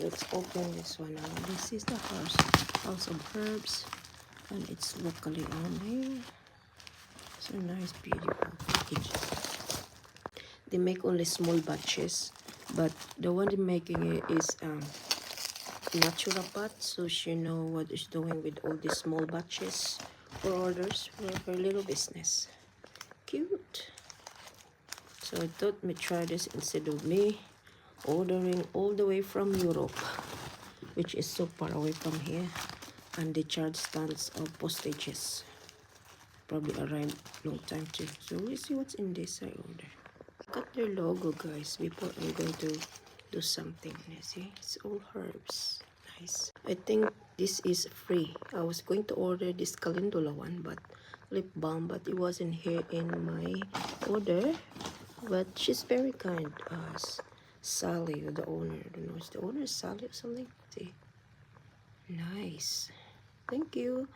let's open this one now. This is the House of Herbs, and it's locally owned. It's a nice, beautiful package. They make only small batches, but the one they're making it is naturopath, so she know what is doing with all these small batches for orders for her little business. Cute. So I thought me try this instead of me ordering all the way from Europe, which is so far away from here, and they charge tons of postages. Probably arrive long time too. So we'll see what's in this I order. Got their logo, guys, before I'm going to do something. You see, it's all herbs. Nice. I think this is free. I was going to order this calendula one, but lip balm, but it wasn't here in my order. But she's very kind. Sally, the owner. I don't know, is the owner Sally or something? See, nice. Thank you,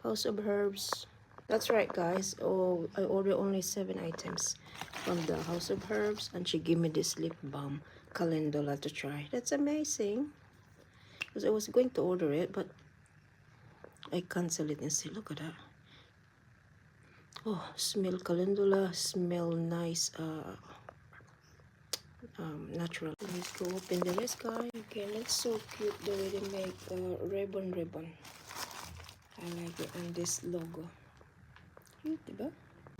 House of Herbs. That's right, guys. Oh, I ordered only 7 items from the House of Herbs, and she gave me this lip balm calendula to try. That's amazing. Because I was going to order it, but I canceled it instead. Look at that. Oh, smell calendula, smell nice, natural. Let's go open the rest, guys. Okay, that's so cute the way they make ribbon. I like it, and this logo. Cute, diba?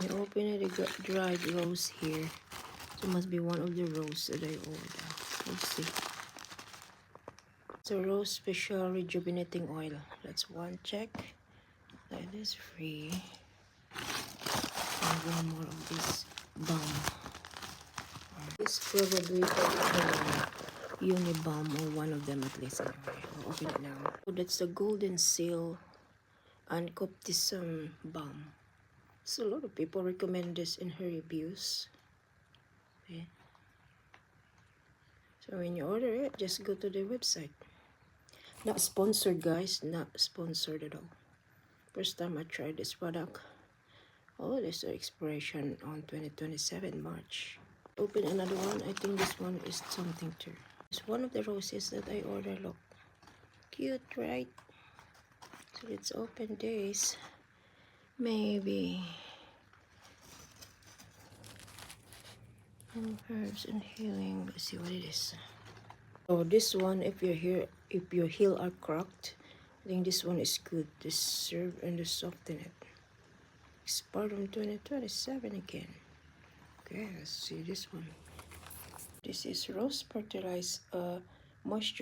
I open it, I got dried rose here. So it must be one of the rose that I ordered. Let's see. It's a rose special rejuvenating oil. That's one check. That is free. And one more of this balm. This probably Unibalm, or one of them at least. Anyway, I'll open it now. So that's the Golden Seal and Coptism balm. So a lot of people recommend this in her reviews. Okay. So when you order it, just go to the website. Not sponsored, guys. Not sponsored at all. First time I tried this product. Oh, there's an expiration on 2027 March. Open another one. I think this one is something too. It's one of the roses that I ordered. Look, cute, right? So let's open this. Maybe herbs and healing. Let's see what it is. Oh, this one, if your heel are cracked, I think this one is good to serve and to soften it. Expired on 2027 again. Okay, let's see this one. This is rose fertilized moisture